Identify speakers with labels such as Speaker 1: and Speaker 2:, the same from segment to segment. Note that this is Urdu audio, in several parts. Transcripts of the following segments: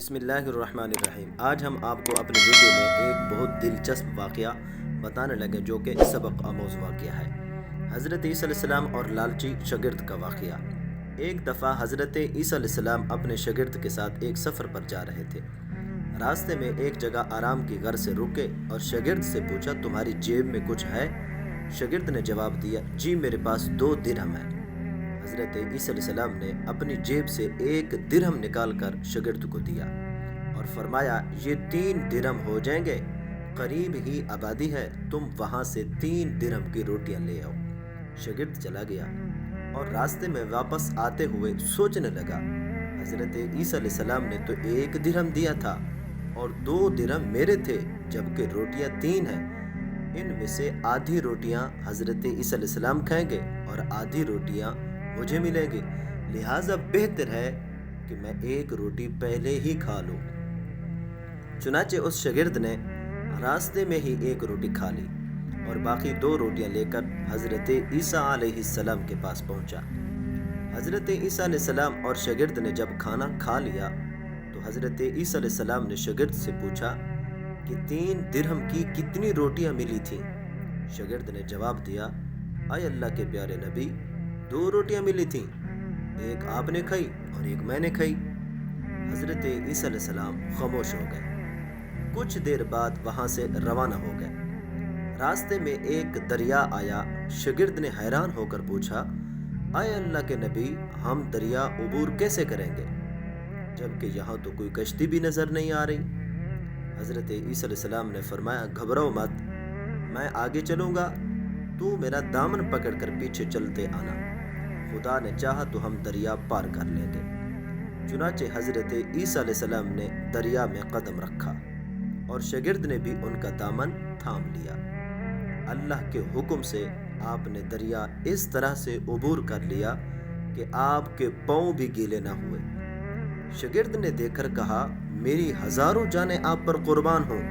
Speaker 1: بسم اللہ الرحمن الرحیم۔ آج ہم آپ کو اپنی ویڈیو میں ایک بہت دلچسپ واقعہ بتانے لگے جو کہ سبق آموز واقعہ ہے۔ حضرت عیسیٰ علیہ السلام اور لالچی شاگرد کا واقعہ۔ ایک دفعہ حضرت عیسیٰ علیہ السلام اپنے شاگرد کے ساتھ ایک سفر پر جا رہے تھے۔ راستے میں ایک جگہ آرام کی غرض سے رکے اور شاگرد سے پوچھا، تمہاری جیب میں کچھ ہے؟ شاگرد نے جواب دیا، جی میرے پاس 2 درہم ہے۔ حضرت عیسیٰ علیہ السلام نے اپنی جیب سے 1 درہم نکال کر شاگرد کو دیا اور فرمایا، یہ 3 درہم ہو جائیں گے، قریب ہی آبادی ہے، تم وہاں سے 3 درہم کی روٹیاں لے آؤ۔ شاگرد چلا گیا اور راستے میں واپس آتے ہوئے سوچنے لگا، حضرت عیسیٰ علیہ السلام نے تو 1 درہم دیا تھا اور 2 درہم میرے تھے، جبکہ روٹیاں 3 ہیں۔ ان میں سے آدھی روٹیاں حضرت عیسیٰ علیہ السلام کھائیں گے اور آدھی روٹیاں مجھے ملیں گی، لہٰذا بہتر ہے کہ میں 1 روٹی پہلے ہی کھا لوں۔ چنانچہ اس شاگرد نے راستے میں ہی 1 روٹی کھا لی اور باقی 2 روٹیاں لے کر حضرت عیسیٰ علیہ السلام کے پاس پہنچا۔ حضرت عیسیٰ علیہ السلام اور شاگرد نے جب کھانا کھا لیا تو حضرت عیسیٰ علیہ السلام نے شاگرد سے پوچھا کہ 3 درہم کی کتنی روٹیاں ملی تھیں؟ شاگرد نے جواب دیا، اے اللہ کے پیارے نبی، 2 روٹیاں ملی تھیں، ایک آپ نے کھائی اور ایک میں نے کھائی۔ حضرت عیسیٰ علیہ السلام خاموش ہو گئے۔ کچھ دیر بعد وہاں سے روانہ ہو گئے۔ راستے میں ایک دریا آیا۔ شاگرد نے حیران ہو کر پوچھا، اے اللہ کے نبی، ہم دریا عبور کیسے کریں گے جبکہ یہاں تو کوئی کشتی بھی نظر نہیں آ رہی؟ حضرت عیسیٰ علیہ السلام نے فرمایا، گھبراؤ مت، میں آگے چلوں گا، تو میرا دامن پکڑ کر پیچھے چلتے آنا، خدا نے چاہا تو ہم دریا پار کر لیں گے۔ چنانچہ حضرت عیسیٰ علیہ السلام نے دریا میں قدم رکھا اور شاگرد نے بھی ان کا دامن تھام لیا۔ اللہ کے حکم سے آپ نے دریا اس طرح سے عبور کر لیا کہ آپ کے پاؤں بھی گیلے نہ ہوئے۔ شاگرد نے دیکھ کر کہا، میری ہزاروں جانیں آپ پر قربان ہوں،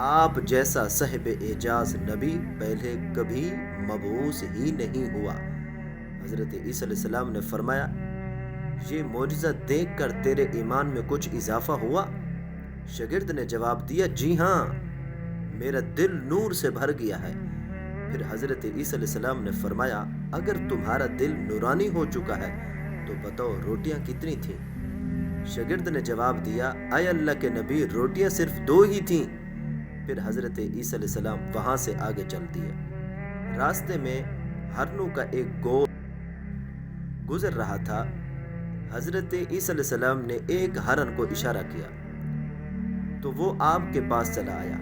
Speaker 1: آپ جیسا صاحب اعجاز نبی پہلے کبھی مبعوث ہی نہیں ہوا۔ حضرت عیسیٰ علیہ السلام نے فرمایا، یہ معجزہ دیکھ کر تیرے ایمان میں کچھ اضافہ ہوا؟ شاگرد نے جواب دیا، جی ہاں، میرا دل نور سے بھر گیا ہے۔ پھر حضرت عیسیٰ علیہ السلام نے فرمایا، اگر تمہارا دل نورانی ہو چکا ہے تو بتاؤ روٹیاں کتنی تھیں؟ شاگرد نے جواب دیا، اے اللہ کے نبی، روٹیاں صرف 2 ہی تھیں۔ پھر حضرت عیسیٰ علیہ السلام وہاں سے آگے چل دیے۔ راستے میں ہرنوں کا ایک گول گزر رہا تھا۔ حضرت عیسیٰ علیہ السلام نے ایک ہرن کو اشارہ کیا تو وہ آپ کے پاس چلا آیا۔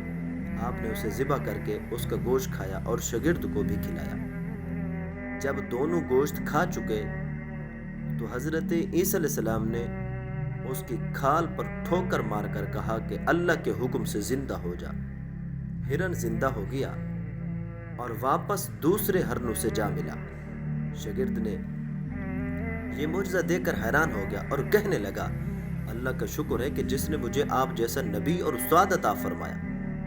Speaker 1: آپ نے اسے ذبح کر کے اس کا گوشت کھایا اور شاگرد کو بھی کھلایا۔ جب دونوں گوشت کھا چکے تو حضرت عیسیٰ علیہ السلام نے اس کی کھال پر ٹھوکر مار کر کہا کہ اللہ کے حکم سے زندہ ہو جا۔ ہرن زندہ ہو گیا اور واپس دوسرے ہرنوں سے جا ملا۔ شاگرد نے یہ معجزہ دیکھ کر حیران ہو گیا اور کہنے لگا، اللہ کا شکر ہے کہ جس نے مجھے آپ جیسا نبی اور استاد عطا فرمایا۔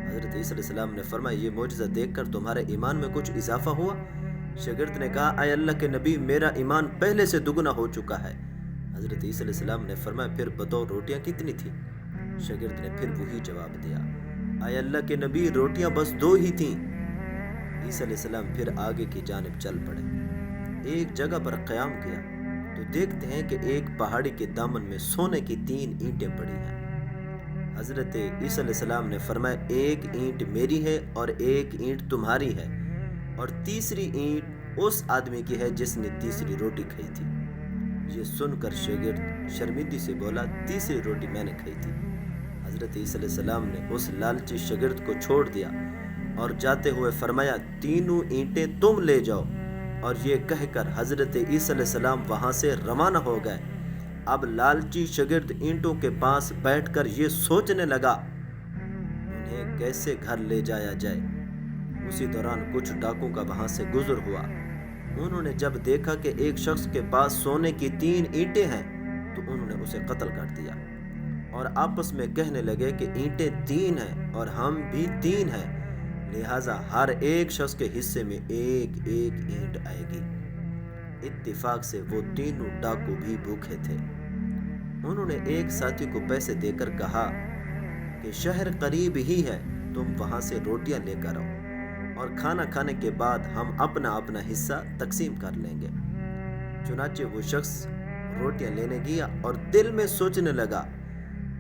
Speaker 1: حضرت عیسیٰ علیہ السلام نے فرمایا، یہ معجزہ دیکھ کر تمہارے ایمان میں کچھ اضافہ ہوا؟ شاگرد نے کہا، اے اللہ کے نبی، میرا ایمان پہلے سے دگنا ہو چکا ہے۔ حضرت عیسیٰ علیہ السلام نے فرمایا، پھر بتاؤ روٹیاں کتنی تھیں؟ شاگرد نے پھر وہی جواب دیا، اے اللہ کے نبی، روٹیاں بس 2 ہی تھیں۔ عیسیٰ علیہ السلام پھر آگے کی جانب چل پڑے۔ ایک جگہ پر قیام کیا تو دیکھتے ہیں کہ ایک پہاڑی کے دامن میں سونے کی 3 اینٹیں پڑی ہیں۔ حضرت عیسیٰ علیہ السلام نے فرمایا، 1 اینٹ میری ہے اور 1 اینٹ تمہاری ہے اور تیسری اینٹ اس آدمی کی ہے جس نے تیسری روٹی کھائی تھی۔ یہ سن کر شاگرد شرمندگی سے بولا، تیسری روٹی میں نے کھائی تھی۔ حضرت عیسیٰ علیہ السلام نے اس لالچی شاگرد کو چھوڑ دیا اور جاتے ہوئے فرمایا، 3 اینٹیں تم لے جاؤ، اور یہ کہہ کر حضرت عیسیٰ علیہ السلام وہاں سے روانہ ہو گئے۔ اب لالچی شاگرد اینٹوں کے پاس بیٹھ کر یہ سوچنے لگا انہیں کیسے گھر لے جایا جائے۔ اسی دوران کچھ ڈاکوں کا وہاں سے گزر ہوا۔ انہوں نے جب دیکھا کہ ایک شخص کے پاس سونے کی 3 اینٹیں ہیں تو انہوں نے اسے قتل کر دیا اور آپس میں کہنے لگے کہ اینٹیں 3 ہیں اور ہم بھی 3 ہیں، لہٰذا ہر ایک شخص کے حصے میں 1 اینٹ آئے گی۔ اتفاق سے وہ تینوں ڈاکو بھی بھوکے تھے۔ انہوں نے ایک ساتھی کو پیسے دے کر کہا کہ شہر قریب ہی ہے، تم وہاں سے روٹیاں لے کر آؤ اور کھانا کھانے کے بعد ہم اپنا اپنا حصہ تقسیم کر لیں گے۔ چنانچہ وہ شخص روٹیاں لینے گیا اور دل میں سوچنے لگا،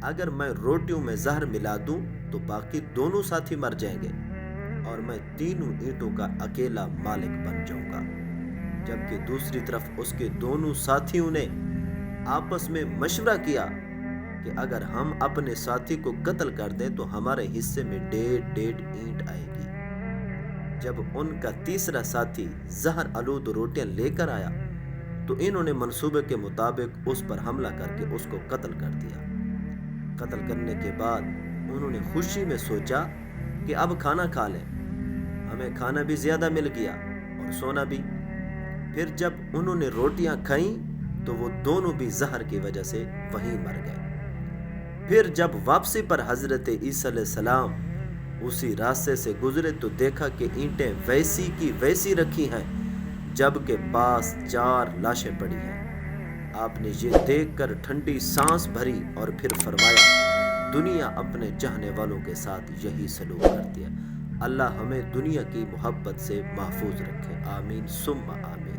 Speaker 1: اگر میں روٹیوں میں زہر ملا دوں تو باقی دونوں ساتھی مر جائیں گے اور میں تینوں اینٹوں کا اکیلا مالک بن جاؤں گا، جبکہ دوسری طرف اس کے دونوں ساتھیوں نے آپس میں مشورہ کیا کہ اگر ہم اپنے ساتھی کو قتل کر دیں تو ہمارے حصے میں 1.5 اینٹ آئے گی۔ جب ان کا تیسرا ساتھی زہر آلود روٹیاں لے کر آیا تو انہوں نے منصوبے کے مطابق اس پر حملہ کر کے اس کو قتل کر دیا۔ قتل کرنے کے بعد انہوں نے خوشی میں سوچا کہ اب کھانا کھا لیں، ہمیں کھانا بھی زیادہ مل گیا اور سونا بھی۔ پھر جب انہوں نے روٹیاں کھائیں تو وہ دونوں بھی زہر کی وجہ سے وہیں مر گئے۔ پھر جب واپسی پر حضرت عیسیٰ علیہ السلام اسی راستے سے گزرے تو دیکھا کہ اینٹیں ویسی کی ویسی رکھی ہیں، جبکہ پاس 4 لاشیں پڑی ہیں۔ آپ نے یہ دیکھ کر ٹھنڈی سانس بھری اور پھر فرمایا، دنیا اپنے چاہنے والوں کے ساتھ یہی سلوک کرتی ہے۔ اللہ ہمیں دنیا کی محبت سے محفوظ رکھے، آمین ثم آمین۔